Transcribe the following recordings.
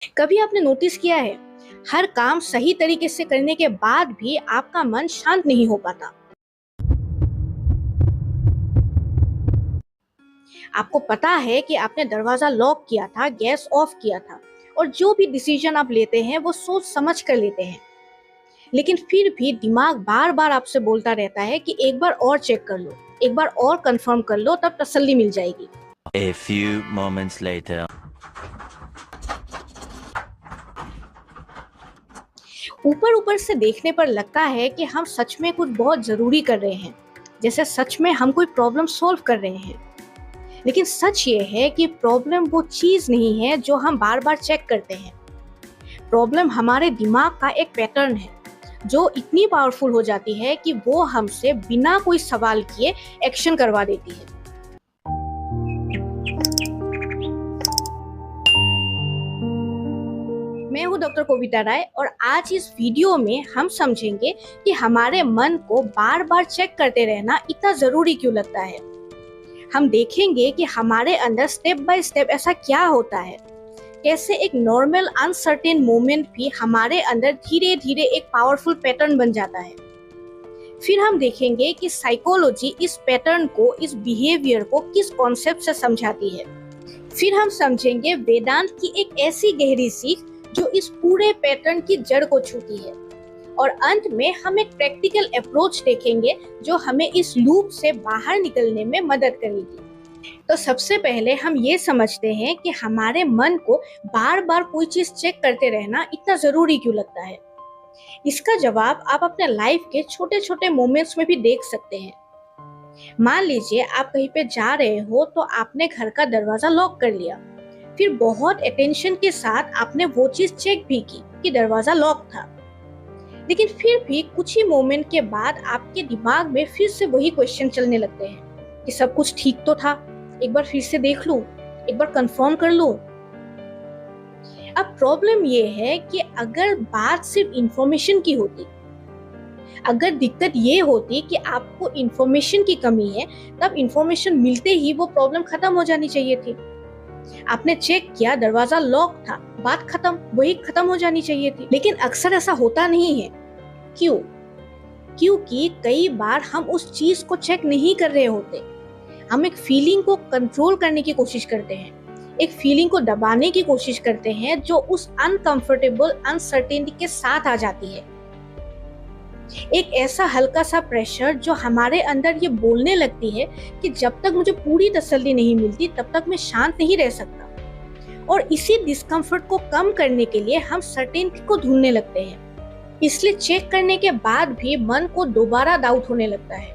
कभी आपने नोटिस किया है, हर काम सही तरीके से करने के बाद भी आपका मन शांत नहीं हो पाता। आपको पता है कि आपने दरवाजा लॉक किया था, गैस ऑफ किया था और जो भी डिसीजन आप लेते हैं वो सोच समझ कर लेते हैं। लेकिन फिर भी दिमाग बार बार आपसे बोलता रहता है कि एक बार और चेक कर लो, एक बार और कंफर्म कर लो, तब तसल्ली मिल जाएगी। A few moments later. ऊपर ऊपर से देखने पर लगता है कि हम सच में कुछ बहुत जरूरी कर रहे हैं, जैसे सच में हम कोई प्रॉब्लम सॉल्व कर रहे हैं। लेकिन सच ये है कि प्रॉब्लम वो चीज नहीं है जो हम बार बार चेक करते हैं। प्रॉब्लम हमारे दिमाग का एक पैटर्न है जो इतनी पावरफुल हो जाती है कि वो हमसे बिना कोई सवाल किए एक्शन करवा देती है। मैं हूँ डॉक्टर कविता राय और आज इस वीडियो में हम समझेंगे कि हमारे मन को बार बार चेक करते रहना इतना जरूरी क्यों लगता है। हम देखेंगे कि हमारे अंदर स्टेप बाय स्टेप ऐसा क्या होता है, कैसे एक नॉर्मल अनसर्टेन मोमेंट भी हमारे अंदर धीरे धीरे एक पावरफुल पैटर्न बन जाता है। फिर हम देखेंगे कि साइकोलॉजी इस पैटर्न को, इस बिहेवियर को किस कॉन्सेप्ट से समझाती है। फिर हम समझेंगे वेदांत की एक ऐसी गहरी सीख जो इस पूरे पैटर्न की जड़ को छूती है। और अंत में हम एक प्रैक्टिकल अप्रोच देखेंगे जो हमें इस लूप से बाहर निकलने में मदद करेगी। तो सबसे पहले हम ये समझते हैं कि हमारे मन को बार बार कोई चीज चेक करते रहना इतना जरूरी क्यों लगता है। इसका जवाब आप अपने लाइफ के छोटे छोटे मोमेंट्स में भी देख सकते हैं। मान लीजिए आप कहीं पे जा रहे हो तो आपने घर का दरवाजा लॉक कर लिया, फिर बहुत अटेंशन के साथ आपने वो चीज चेक भी की कि दरवाजा लॉक था। लेकिन फिर भी कुछ ही मोमेंट के बाद आपके दिमाग में फिर से वही क्वेश्चन चलने लगते हैं कि सब कुछ ठीक तो था, एक बार फिर से देख लूं, एक बार कंफर्म कर लूं। अब प्रॉब्लम ये है कि अगर बात सिर्फ इंफॉर्मेशन की होती, अगर दिक्कत ये होती कि आपको इंफॉर्मेशन की कमी है, तब इंफॉर्मेशन मिलते ही वो प्रॉब्लम खत्म हो जानी चाहिए थी। आपने चेक किया, दरवाजा लॉक था, बात खत्म, वही खत्म हो जानी चाहिए थी। लेकिन अक्सर ऐसा होता नहीं है। क्यों? क्योंकि कई बार हम उस चीज को चेक नहीं कर रहे होते। हम एक फीलिंग को कंट्रोल करने की कोशिश करते हैं, एक फीलिंग को दबाने की कोशिश करते हैं जो उस अनकंफर्टेबल अनसर्टेनिटी के साथ आ जाती है। एक ऐसा हल्का सा प्रेशर जो हमारे अंदर ये बोलने लगती है कि जब तक मुझे पूरी तसल्ली नहीं मिलती तब तक मैं शांत नहीं रह सकता। और इसी डिस्कम्फर्ट को कम करने के लिए हम सर्टेनिटी को ढूंढने लगते हैं। इसलिए चेक करने के बाद भी मन को दोबारा डाउट होने लगता है,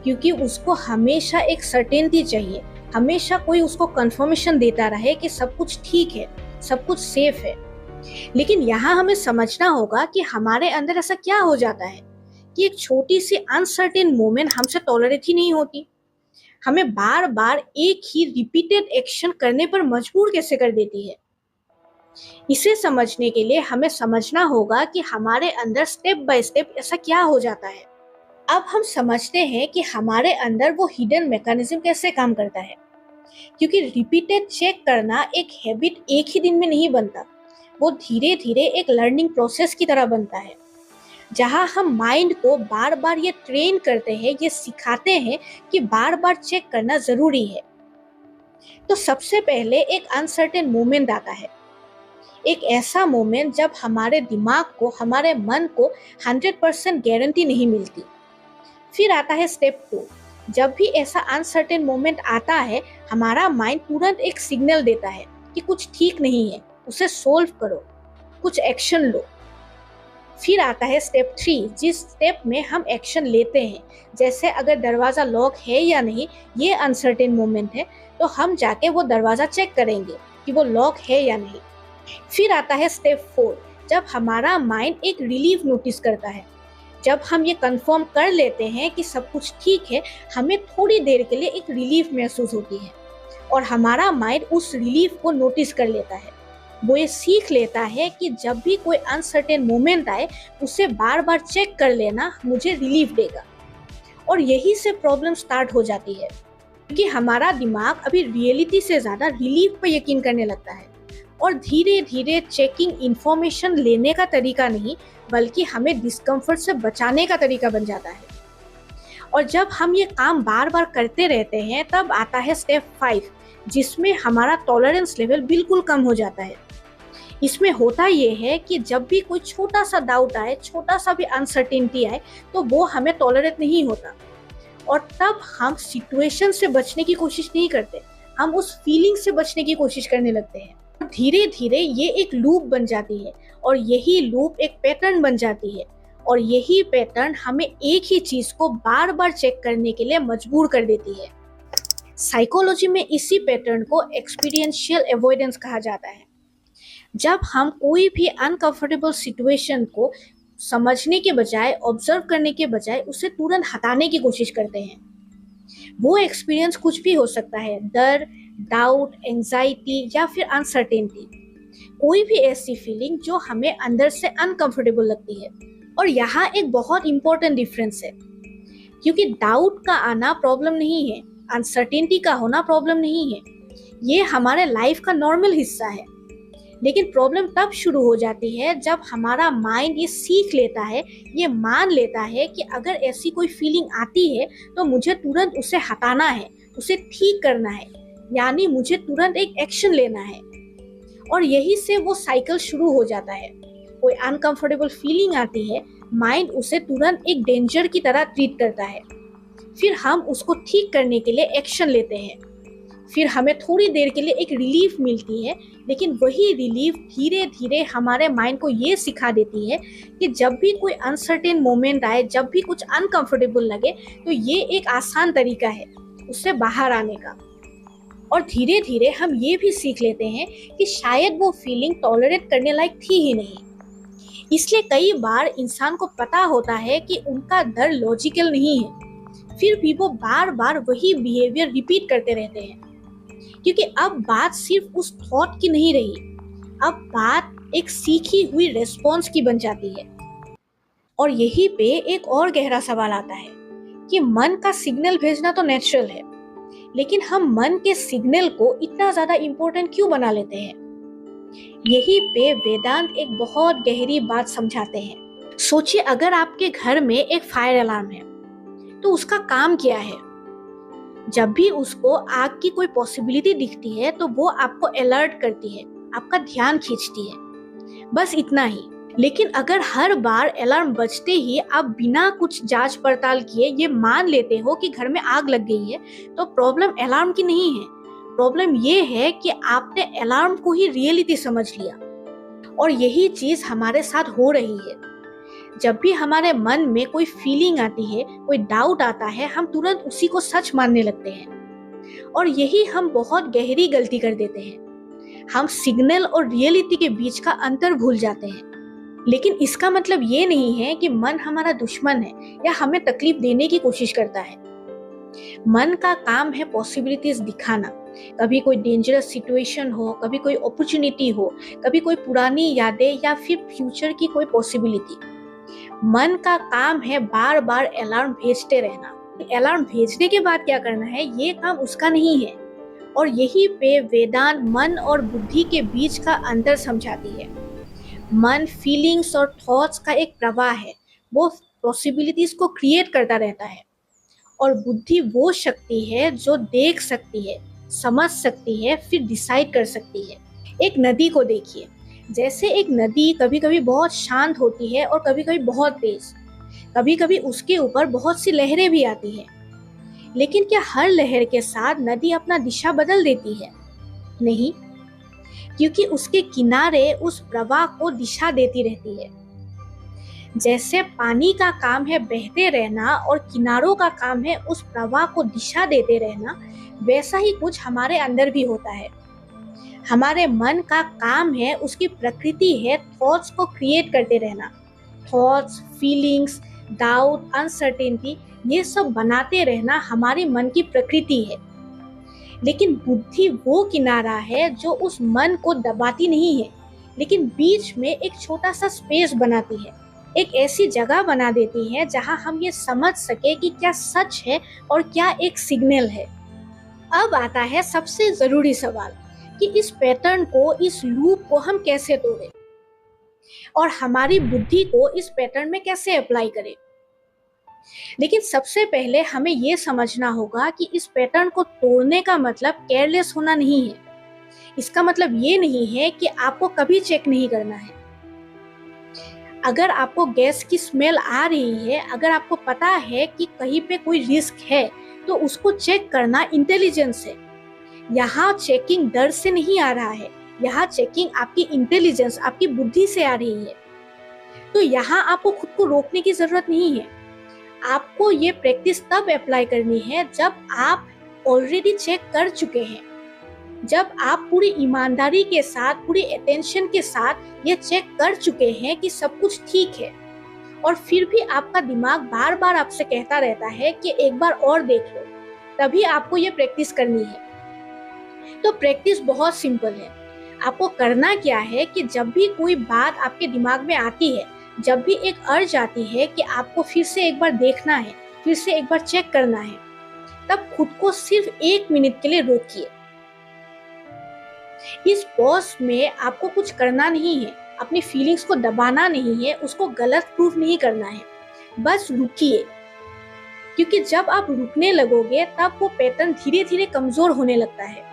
क्योंकि उसको हमेशा एक सर्टेनिटी चाहिए, हमेशा कोई उसको कंफर्मेशन देता रहे कि सब कुछ ठीक है, सब कुछ सेफ है। लेकिन यहाँ हमें समझना होगा कि हमारे अंदर ऐसा क्या हो जाता है कि एक छोटी सी अनसर्टेन मोमेंट हमसे टॉलरेट ही नहीं होती, हमें बार बार एक ही रिपीटेड एक्शन करने पर मजबूर कैसे कर देती है। इसे समझने के लिए हमें समझना होगा कि हमारे अंदर स्टेप बाय स्टेप ऐसा क्या हो जाता है। अब हम समझते हैं कि हमारे अंदर वो हिडन मैकेनिज्म कैसे काम करता है। क्योंकि रिपीटेड चेक करना एक हैबिट एक ही दिन में नहीं बनता, वो धीरे धीरे एक लर्निंग प्रोसेस की तरह बनता है, जहां हम माइंड को बार बार ये ट्रेन करते हैं, ये सिखाते हैं कि बार बार चेक करना जरूरी है। तो सबसे पहले एक अनसर्टेन मोमेंट आता है, एक ऐसा मोमेंट जब हमारे दिमाग को, हमारे मन को 100% गारंटी नहीं मिलती। फिर आता है स्टेप 2। जब भी ऐसा अनसर्टेन मोमेंट आता है, हमारा माइंड तुरंत एक सिग्नल देता है कि कुछ ठीक नहीं है, उसे सोल्व करो, कुछ एक्शन लो। फिर आता है स्टेप 3, जिस स्टेप में हम एक्शन लेते हैं। जैसे अगर दरवाजा लॉक है या नहीं, ये अनसर्टेन मोमेंट है, तो हम जाके वो दरवाजा चेक करेंगे कि वो लॉक है या नहीं। फिर आता है स्टेप 4, जब हमारा माइंड एक रिलीफ नोटिस करता है। जब हम ये कंफर्म कर लेते हैं कि सब कुछ ठीक है, हमें थोड़ी देर के लिए एक रिलीफ महसूस होती है और हमारा माइंड उस रिलीफ को नोटिस कर लेता है। वो ये सीख लेता है कि जब भी कोई अनसर्टेन मोमेंट आए, उसे बार बार चेक कर लेना मुझे रिलीफ देगा। और यही से प्रॉब्लम स्टार्ट हो जाती है, क्योंकि हमारा दिमाग अभी रियलिटी से ज्यादा रिलीफ पर यकीन करने लगता है। और धीरे धीरे चेकिंग इंफॉर्मेशन लेने का तरीका नहीं, बल्कि हमें डिस्कम्फर्ट से बचाने का तरीका बन जाता है। और जब हम ये काम बार बार करते रहते हैं, तब आता है स्टेप 5, जिसमें हमारा टॉलरेंस लेवल बिल्कुल कम हो जाता है। इसमें होता ये है कि जब भी कोई छोटा सा डाउट आए, छोटा सा भी अनसर्टेनिटी आए, तो वो हमें टॉलरेट नहीं होता, और तब हम सिचुएशन से बचने की कोशिश नहीं करते, हम उस फीलिंग से बचने की कोशिश करने लगते हैं। धीरे धीरे ये एक लूप बन जाती है, और यही लूप एक पैटर्न बन जाती है, और यही पैटर्न हमें एक ही चीज को बार बार चेक करने के लिए मजबूर कर देती है। साइकोलॉजी में इसी पैटर्न को एक्सपीरियंशियल अवॉइडेंस कहा जाता है। जब हम कोई भी अनकंफर्टेबल सिचुएशन को समझने के बजाय, ऑब्जर्व करने के बजाय उसे तुरंत हटाने की कोशिश करते हैं। वो एक्सपीरियंस कुछ भी हो सकता है, डर, डाउट, एंजाइटी या फिर अनसर्टेनिटी, कोई भी ऐसी फीलिंग जो हमें अंदर से अनकंफर्टेबल लगती है। और यहाँ एक बहुत इंपॉर्टेंट डिफरेंस है, क्योंकि डाउट का आना प्रॉब्लम नहीं है, अनसर्टेनिटी का होना प्रॉब्लम नहीं है, ये हमारे लाइफ का नॉर्मल हिस्सा है। लेकिन प्रॉब्लम तब शुरू हो जाती है जब हमारा माइंड ये सीख लेता है, ये मान लेता है कि अगर ऐसी कोई फीलिंग आती है तो मुझे तुरंत उसे हटाना है, उसे ठीक करना है, यानी मुझे तुरंत एक एक्शन लेना है। और यही से वो साइकिल शुरू हो जाता है। कोई अनकंफर्टेबल फीलिंग आती है, माइंड उसे तुरंत एक डेंजर की तरह ट्रीट करता है, फिर हम उसको ठीक करने के लिए एक्शन लेते हैं, फिर हमें थोड़ी देर के लिए एक रिलीफ मिलती है, लेकिन वही रिलीफ धीरे धीरे हमारे माइंड को ये सिखा देती है कि जब भी कोई अनसर्टेन मोमेंट आए, जब भी कुछ अनकंफर्टेबल लगे, तो ये एक आसान तरीका है उससे बाहर आने का। और धीरे धीरे हम ये भी सीख लेते हैं कि शायद वो फीलिंग टॉलरेट करने लायक थी ही नहीं। इसलिए कई बार इंसान को पता होता है कि उनका डर लॉजिकल नहीं है, फिर भी वो बार बार वही बिहेवियर रिपीट करते रहते हैं, क्योंकि अब बात सिर्फ उस थॉट की नहीं रही, अब बात एक सीखी हुई रेस्पॉन्स की बन जाती है। और यही पे एक और गहरा सवाल आता है कि मन का सिग्नल भेजना तो नेचुरल है, लेकिन हम मन के सिग्नल को इतना ज्यादा इम्पोर्टेंट क्यों बना लेते हैं? यही पे वेदांत एक बहुत गहरी बात समझाते हैं। सोचिए, अगर आपके घर में एक फायर अलार्म है, तो उसका काम क्या है? जब भी उसको आग की कोई पॉसिबिलिटी दिखती है तो वो आपको अलर्ट करती है, आपका ध्यान खींचती है, बस इतना ही। लेकिन अगर हर बार अलार्म बजते ही आप बिना कुछ जांच पड़ताल किए ये मान लेते हो कि घर में आग लग गई है, तो प्रॉब्लम अलार्म की नहीं है, प्रॉब्लम ये है कि आपने अलार्म को ही रियलिटी समझ लिया। और यही चीज हमारे साथ हो रही है। जब भी हमारे मन में कोई फीलिंग आती है, कोई डाउट आता है, हम तुरंत उसी को सच मानने लगते हैं, और यही हम बहुत गहरी गलती कर देते हैं। हम सिग्नल और रियलिटी के बीच का अंतर भूल जाते हैं। लेकिन इसका मतलब ये नहीं है कि मन हमारा दुश्मन है या हमें तकलीफ देने की कोशिश करता है। मन का काम है पॉसिबिलिटीज दिखाना, कभी कोई डेंजरस सिचुएशन हो, कभी कोई अपॉर्चुनिटी हो, कभी कोई पुरानी यादें या फिर फ्यूचर की कोई पॉसिबिलिटी। मन का काम है बार बार अलार्म भेजते रहना। अलार्म भेजने के बाद क्या करना है, ये काम उसका नहीं है। और यही पे वेदांत मन और बुद्धि के बीच का अंतर समझाती है। मन फीलिंग्स और थॉट्स का एक प्रवाह है, वो पॉसिबिलिटीज को क्रिएट करता रहता है, और बुद्धि वो शक्ति है जो देख सकती है, समझ सकती है, फिर डिसाइड कर सकती है। एक नदी को देखिए, जैसे एक नदी कभी कभी बहुत शांत होती है और कभी कभी बहुत तेज, कभी कभी उसके ऊपर बहुत सी लहरें भी आती हैं। लेकिन क्या हर लहर के साथ नदी अपना दिशा बदल देती है? नहीं, क्योंकि उसके किनारे उस प्रवाह को दिशा देती रहती है। जैसे पानी का काम है बहते रहना और किनारों का काम है उस प्रवाह को दिशा देते रहना, वैसा ही कुछ हमारे अंदर भी होता है। हमारे मन का काम है, उसकी प्रकृति है थॉट्स को क्रिएट करते रहना। थॉट्स, फीलिंग्स, डाउट, अनसर्टेनिटी, ये सब बनाते रहना हमारे मन की प्रकृति है। लेकिन बुद्धि वो किनारा है जो उस मन को दबाती नहीं है, लेकिन बीच में एक छोटा सा स्पेस बनाती है, एक ऐसी जगह बना देती है जहां हम ये समझ सके कि क्या सच है और क्या एक सिग्नल है। अब आता है सबसे जरूरी सवाल कि इस पैटर्न को, इस लूप को हम कैसे तोड़ें और हमारी बुद्धि को इस पैटर्न में कैसे अप्लाई करें। लेकिन सबसे पहले हमें यह समझना होगा कि इस पैटर्न को तोड़ने का मतलब केयरलेस होना नहीं है। इसका मतलब ये नहीं है कि आपको कभी चेक नहीं करना है। अगर आपको गैस की स्मेल आ रही है, अगर आपको पता है कि कहीं पे कोई रिस्क है, तो उसको चेक करना इंटेलिजेंस है। यहाँ चेकिंग डर से नहीं आ रहा है, यहाँ चेकिंग आपकी इंटेलिजेंस, आपकी बुद्धि से आ रही है। तो यहाँ आपको खुद को रोकने की जरूरत नहीं है। आपको ये प्रैक्टिस तब अप्लाई करनी है जब आप ऑलरेडी चेक कर चुके हैं, जब आप पूरी ईमानदारी के साथ, पूरी अटेंशन के साथ ये चेक कर चुके हैं कि सब कुछ ठीक है, और फिर भी आपका दिमाग बार बार आपसे कहता रहता है कि एक बार और देख लो, तभी आपको ये प्रैक्टिस करनी है। तो प्रैक्टिस बहुत सिंपल है। आपको करना क्या है कि जब भी कोई बात आपके दिमाग में आती है, जब भी एक अर्ज आती है कि आपको फिर से एक बार देखना है, फिर से एक बार चेक करना है, तब खुद को सिर्फ 1 मिनट के लिए रोकिए। इस पॉज में आपको कुछ करना नहीं है, अपनी फीलिंग्स को दबाना नहीं है, उसको गलत प्रूफ नहीं करना है, बस रुकिए। क्योंकि जब आप रुकने लगोगे तब वो पैटर्न धीरे धीरे कमजोर होने लगता है।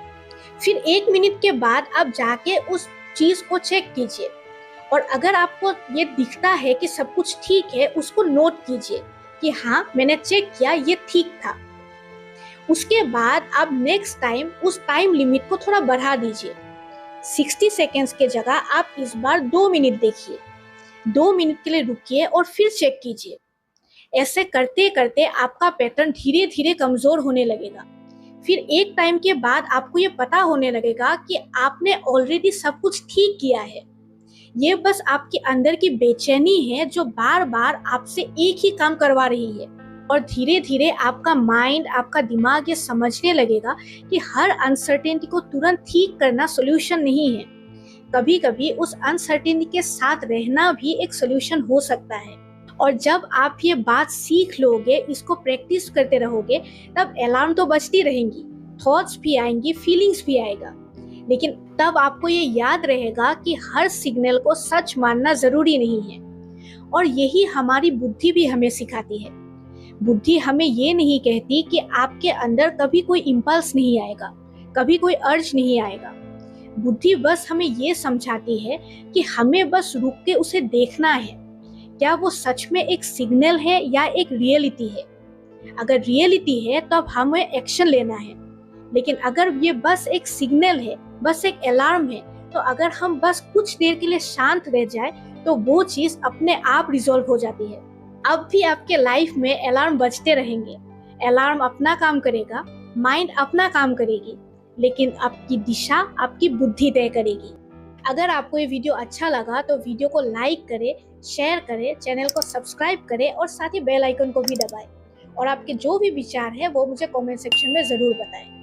फिर 1 मिनट के बाद आप जाके उस चीज को चेक कीजिए, और अगर आपको ये दिखता है कि सब कुछ ठीक है, उसको नोट कीजिए कि हाँ, मैंने चेक किया, ये ठीक था। उसके बाद आप नेक्स्ट टाइम उस टाइम लिमिट को थोड़ा बढ़ा दीजिए। 60 सेकेंड्स के जगह आप इस बार 2 मिनट देखिए, 2 मिनट के लिए रुकिए और फिर चेक कीजिए। ऐसे करते करते आपका पैटर्न धीरे धीरे कमजोर होने लगेगा। फिर एक टाइम के बाद आपको ये पता होने लगेगा कि आपने ऑलरेडी सब कुछ ठीक किया है। ये बस आपके अंदर की बेचैनी है जो बार बार आपसे एक ही काम करवा रही है, और धीरे धीरे आपका माइंड, आपका दिमाग ये समझने लगेगा कि हर अनसर्टेनिटी को तुरंत ठीक करना सॉल्यूशन नहीं है। कभी कभी उस अनसर्टेनिटी के साथ रहना भी एक सॉल्यूशन हो सकता है। और जब आप ये बात सीख लोगे, इसको प्रैक्टिस करते रहोगे, तब अलार्म तो बजती रहेंगी, थॉट्स भी आएंगी, फीलिंग्स भी आएगा, लेकिन तब आपको ये याद रहेगा कि हर सिग्नल को सच मानना जरूरी नहीं है। और यही हमारी बुद्धि भी हमें सिखाती है। बुद्धि हमें ये नहीं कहती कि आपके अंदर कभी कोई इम्पल्स नहीं आएगा, कभी कोई अर्ज नहीं आएगा। बुद्धि बस हमें ये समझाती है कि हमें बस रुक के उसे देखना है, क्या वो सच में एक सिग्नल है या एक रियलिटी है। अगर रियलिटी है तो अब हमें एक्शन लेना है, लेकिन अगर ये बस एक सिग्नल है, बस एक अलार्म है, तो अगर हम बस कुछ देर के लिए शांत रह जाए तो वो चीज अपने आप रिजॉल्व हो जाती है। अब भी आपके लाइफ में अलार्म बजते रहेंगे, अलार्म अपना काम करेगा, माइंड अपना काम करेगी, लेकिन आपकी दिशा आपकी बुद्धि तय करेगी। अगर आपको ये वीडियो अच्छा लगा तो वीडियो को लाइक करें, शेयर करें, चैनल को सब्सक्राइब करें और साथ ही बेल आइकन को भी दबाएं। और आपके जो भी विचार है वो मुझे कमेंट सेक्शन में जरूर बताएं।